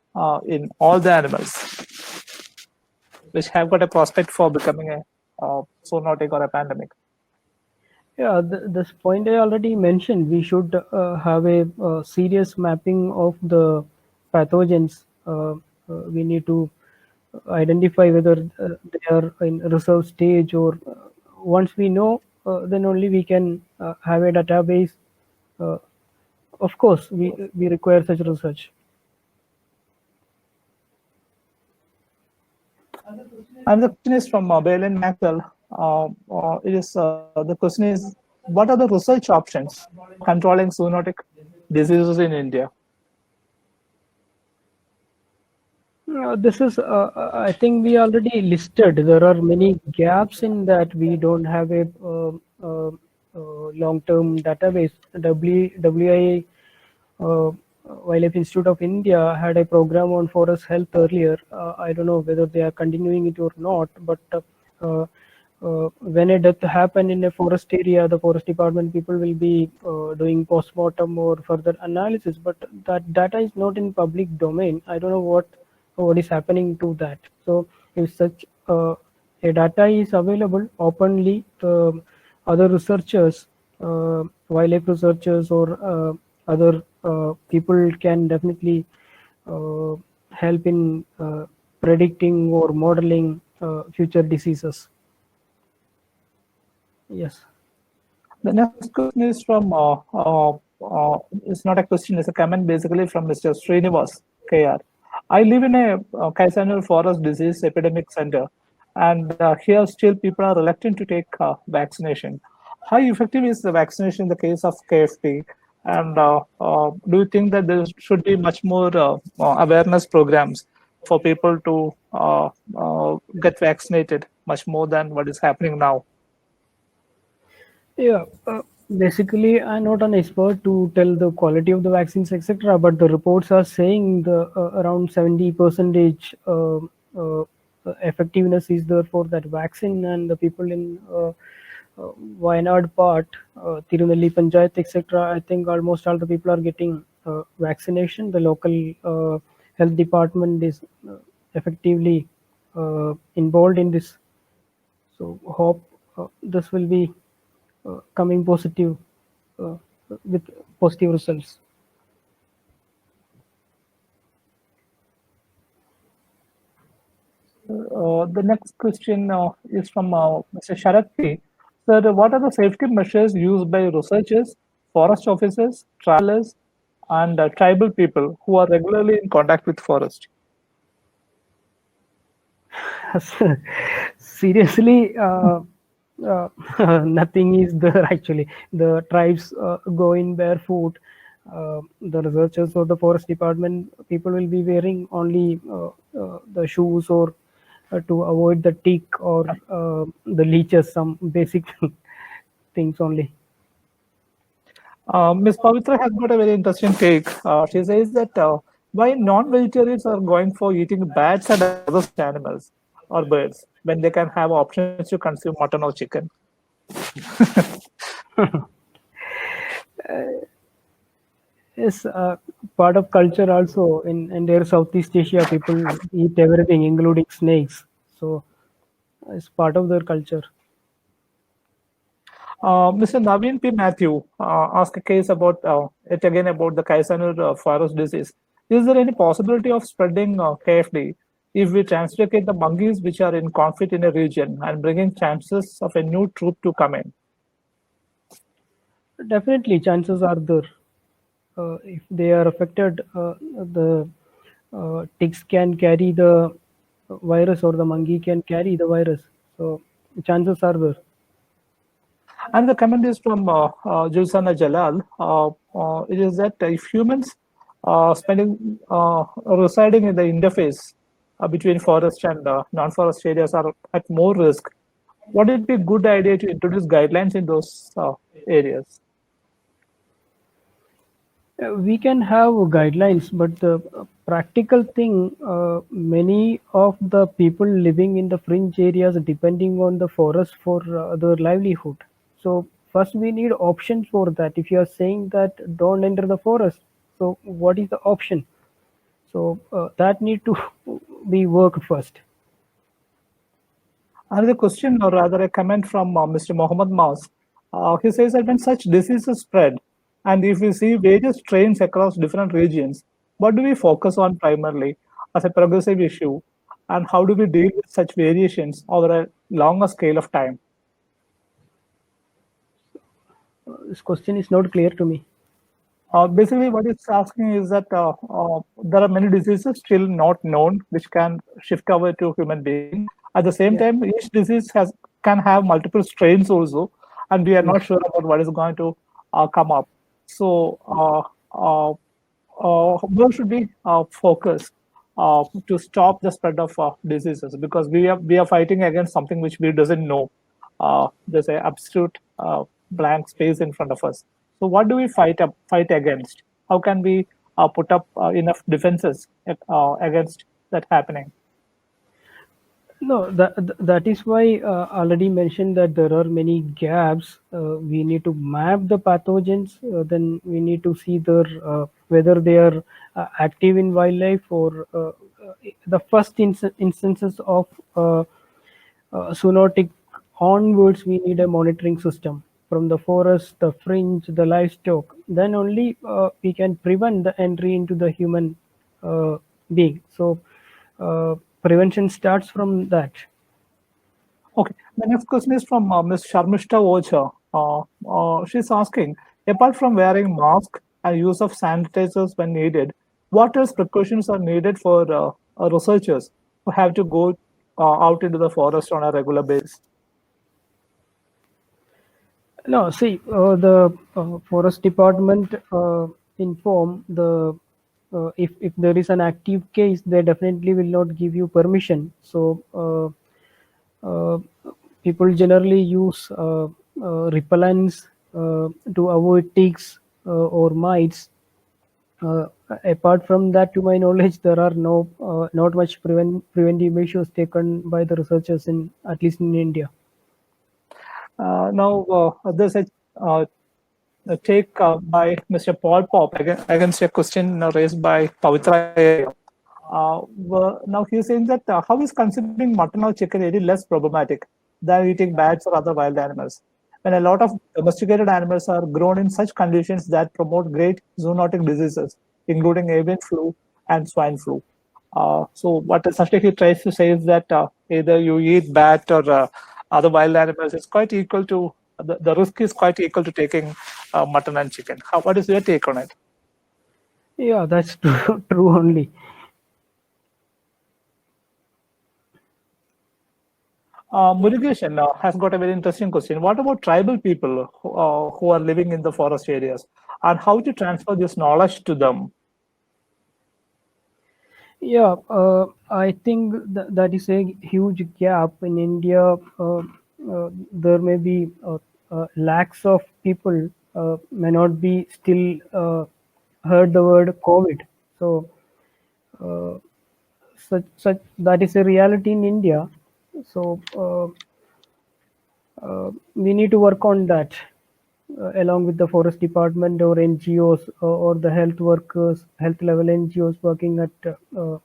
in all the animals, which have got a prospect for becoming a zoonotic or a pandemic? Yeah, this point I already mentioned. We should have a serious mapping of the pathogens. We need to identify whether they are in reserve stage, or once we know, then only we can have a database. Uh, of course, we require such research. And the question is from Balin Maxwell. The question is, what are the research options for controlling zoonotic diseases in India? This is, I think we already listed. There are many gaps in that. We don't have a long-term database. WIA, Wildlife Institute of India, had a program on forest health earlier. I don't know whether they are continuing it or not, but when a death happen in a forest area, the forest department people will be doing post-mortem or further analysis, but that data is not in public domain. I don't know what is happening to that. So if such a data is available openly, other researchers, wildlife researchers, or other people can definitely help in predicting or modeling future diseases. Yes. The next question is from, it's not a question, it's a comment basically from Mr. Srinivas KR. I live in a Kaisanur Forest Disease Epidemic Center, and here still people are reluctant to take vaccination. How effective is the vaccination in the case of KFT? And do you think that there should be much more awareness programs for people to get vaccinated much more than what is happening now? Yeah, basically, I'm not an expert to tell the quality of the vaccines, etc. But the reports are saying the around 70 percentage effectiveness is there for that vaccine, and the people in Wayanad part, Tirunelli Panchayat, etc. I think almost all the people are getting vaccination. The local health department is effectively involved in this. So hope this will be coming positive with positive results. The next question is from Mr. Sharat P. Sir, what are the safety measures used by researchers, forest officers, travelers, and tribal people who are regularly in contact with forest? Seriously, nothing is there actually. The tribes go in barefoot. The researchers or the forest department people will be wearing only the shoes, or to avoid the tick or the leeches, some basic things only. Ms. Pavitra has got a very interesting take. She says that why non-vegetarians are going for eating bats and other animals or birds when they can have options to consume mutton or chicken. Yes, part of culture also in their Southeast Asia, people eat everything, including snakes. So it's part of their culture. Mr. Naveen P. Matthew asked a case about it again about the Kaisanur forest disease. Is there any possibility of spreading KFD if we translocate the monkeys which are in conflict in a region and bringing chances of a new troop to come in? Definitely, chances are there. if they are affected, the ticks can carry the virus or the monkey can carry the virus. So chances are there. And the comment is from Julsana Jalal. It is that if humans residing in the interface between forest and non-forest areas are at more risk, would it be a good idea to introduce guidelines in those areas? We can have guidelines, but the practical thing, many of the people living in the fringe areas depending on the forest for their livelihood. So first we need options for that. If you are saying that don't enter the forest, so what is the option? So that need to be worked first. Another question, or rather a comment from Mr. Mohammed Mas. He says that when such diseases spread, and if we see various strains across different regions, what do we focus on primarily as a progressive issue, and how do we deal with such variations over a longer scale of time? This question is not clear to me. Basically, what it's asking is that there are many diseases still not known which can shift over to human being. At the same Yeah. time, each disease can have multiple strains also, and we are Yes. not sure about what is going to come up. So, where should we focus to stop the spread of diseases? Because we are fighting against something which we doesn't know. There's an absolute blank space in front of us. So what do we fight against? How can we put up enough defenses against that happening? No, that is why already mentioned that there are many gaps. We need to map the pathogens. Then we need to see their whether they are active in wildlife or the first instances of zoonotic onwards. We need a monitoring system from the forest, the fringe, the livestock. Then only we can prevent the entry into the human being. So prevention starts from that. Okay. The next question is from Ms. Sharmishta Ocha. She's asking, apart from wearing mask and use of sanitizers when needed, what else precautions are needed for researchers who have to go out into the forest on a regular basis? No, see, the forest department inform the if there is an active case, they definitely will not give you permission. So people generally use repellents to avoid ticks or mites. Uh, Apart from that, to my knowledge, there are not much preventive measures taken by the researchers in at least in India. Now, there's a take by Mr. Paul Pop against a question raised by Pavitra. Now he's saying that how is consuming mutton or chicken really less problematic than eating bats or other wild animals? When a lot of domesticated animals are grown in such conditions that promote great zoonotic diseases, including avian flu and swine flu. So what essentially he tries to say is that either you eat bat or other wild animals, it's quite equal to the risk is quite equal to taking mutton and chicken. What is your take on it? Yeah, that's true, true only. Murugesh has got a very interesting question. What about tribal people who are living in the forest areas, and how to transfer this knowledge to them? Yeah, I think that is a huge gap in India. There may be lakhs of people may not be still heard the word COVID. So, such that is a reality in India. So, we need to work on that along with the forest department or NGOs or the health workers, health level NGOs working at a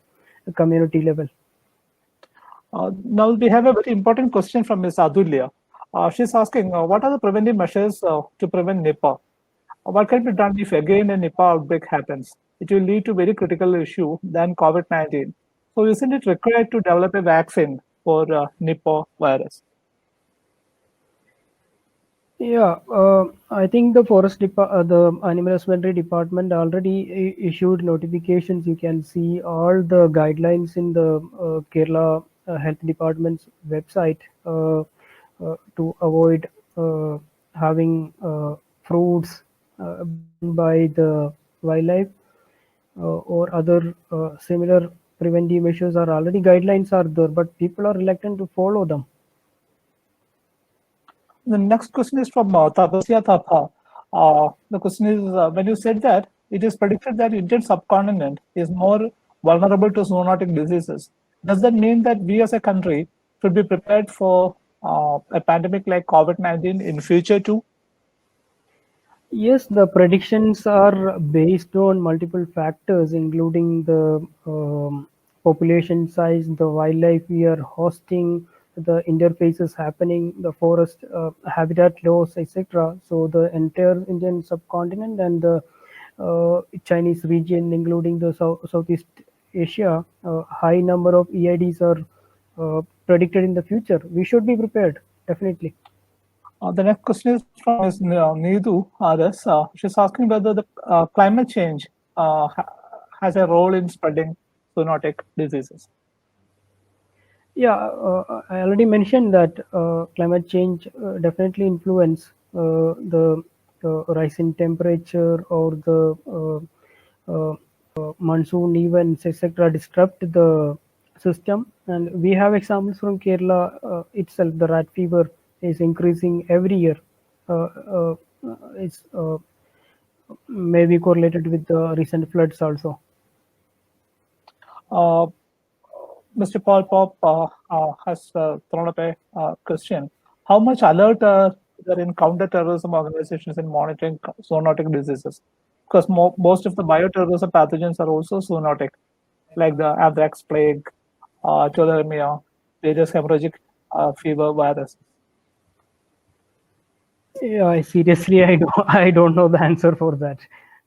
community level. Now we have a very important question from Ms. Adulya. She's asking, what are the preventive measures to prevent Nipah? What can be done if again a Nipah outbreak happens? It will lead to very critical issue than COVID-19. So isn't it required to develop a vaccine for Nipah virus? Yeah, I think the Animal Husbandry Department already issued notifications. You can see all the guidelines in the Kerala Health Department's website to avoid having fruits banned by the wildlife or other similar preventive measures are already guidelines are there, but people are reluctant to follow them. The next question is from Tapasya Thapa. The question is, when you said that it is predicted that Indian subcontinent is more vulnerable to zoonotic diseases, does that mean that we as a country should be prepared for a pandemic like COVID-19 in future too? Yes, the predictions are based on multiple factors, including the population size, the wildlife we are hosting, the interfaces happening, the forest habitat loss, etc. So the entire Indian subcontinent and the Chinese region, including the Southeast Asia, high number of EIDs are predicted in the future. We should be prepared, definitely. The next question is from Ms. Needu Adas. She's asking whether the climate change has a role in spreading zoonotic diseases. Yeah, I already mentioned that climate change definitely influence the rise in temperature or the monsoon events, etc. disrupt the system. And we have examples from Kerala itself. The rat fever is increasing every year. It's maybe correlated with the recent floods also. Uh, Mr. Paul Pop has thrown up a question. How much alert are there in counter-terrorism organizations in monitoring zoonotic diseases? Because most of the bioterrorism pathogens are also zoonotic, like the anthrax plague, tularemia, various hemorrhagic fever virus. Yeah, I don't, I don't know the answer for that.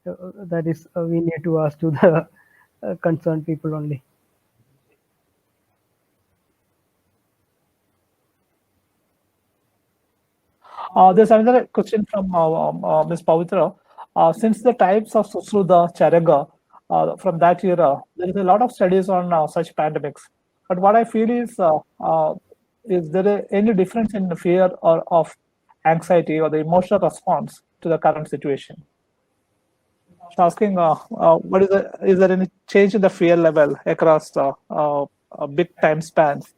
That is, we need to ask to the concerned people only. There's another question from Ms. Pavitra. Since the types of Susruda, Charaga, from that era, there is a lot of studies on such pandemics. But what I feel is there any difference in the fear or of anxiety or the emotional response to the current situation? She's asking, is there any change in the fear level across big time spans?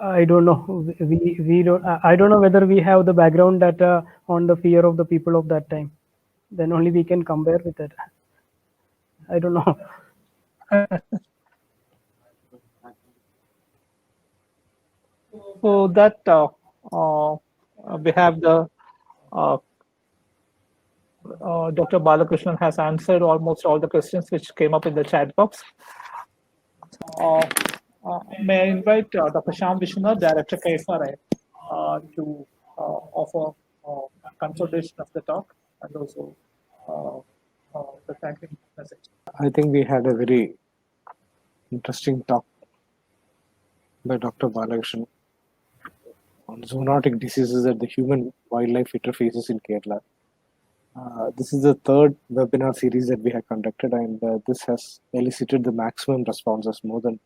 I don't know. We don't. I don't know whether we have the background data on the fear of the people of that time. Then only we can compare with it. I don't know. So that we have the Dr. Balakrishnan has answered almost all the questions which came up in the chat box. Uh, may I invite Dr. Sham Vishnu, Director KFRA, to offer a consolidation of the talk and also uh, the thanking message. I think we had a very interesting talk by Dr. Balakrishnan on zoonotic diseases at the human wildlife interfaces in Kerala. This is the third webinar series that we have conducted, and this has elicited the maximum responses. More than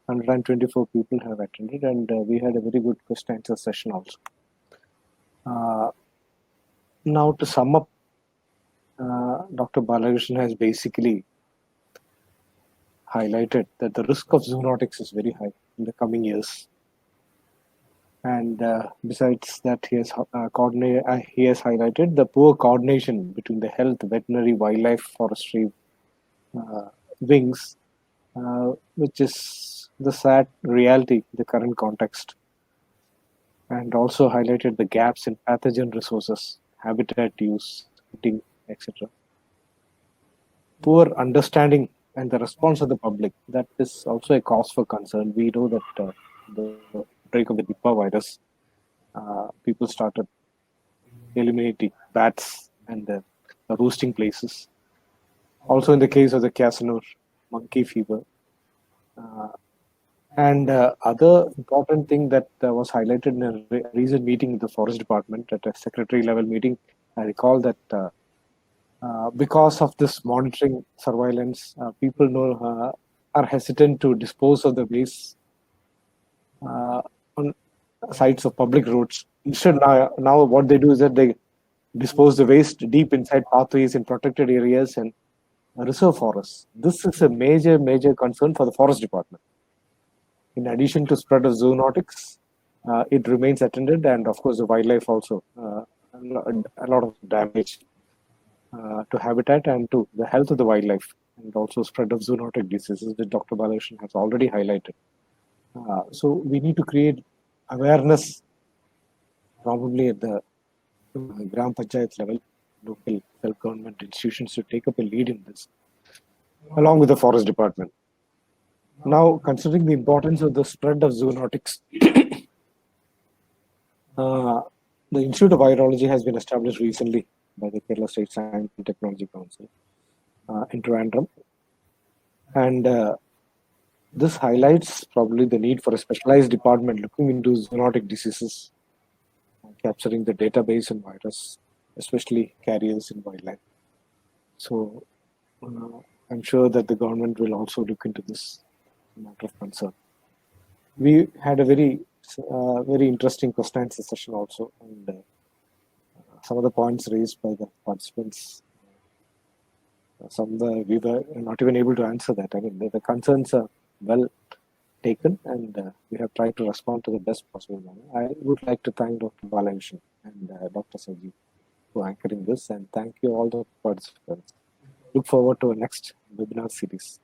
124 people have attended, and we had a very good question answer session also. Now, to sum up, Dr. Balakrishnan has basically highlighted that the risk of zoonotics is very high in the coming years. And besides that, he has highlighted the poor coordination between the health, veterinary, wildlife, forestry wings, which is the sad reality in the current context. And also highlighted the gaps in pathogen resources, habitat use, hunting, etc. Poor understanding and the response of the public, that is also a cause for concern. We know that the outbreak of the Nipah virus, people started eliminating bats and the roosting places. Also, in the case of the Casanur monkey fever, And other important thing that was highlighted in a recent meeting in the forest department at a secretary level meeting, I recall that because of this monitoring surveillance, people are hesitant to dispose of the waste on sites of public roads. Instead, now what they do is that they dispose the waste deep inside pathways in protected areas and reserve forests. This is a major concern for the forest department. In addition to spread of zoonotics, it remains attended, and of course the wildlife also a lot of damage to habitat and to the health of the wildlife, and also spread of zoonotic diseases that Dr. Balakrishnan has already highlighted. So we need to create awareness, probably at the Gram Panchayat level, local self-government institutions to take up a lead in this, along with the forest department. Now, considering the importance of the spread of zoonotics, the Institute of Virology has been established recently by the Kerala State Science and Technology Council in Trivandrum. And this highlights probably the need for a specialized department looking into zoonotic diseases, capturing the database and virus, especially carriers in wildlife. So I'm sure that the government will also look into this matter of concern. We had a very interesting question answer session also, and some of the points raised by the participants, we were not even able to answer that. I mean, the concerns are well taken, and we have tried to respond to the best possible manner. I would like to thank Dr. Balakrishnan and Dr. Saji for anchoring this, and thank you all the participants. Look forward to our next webinar series.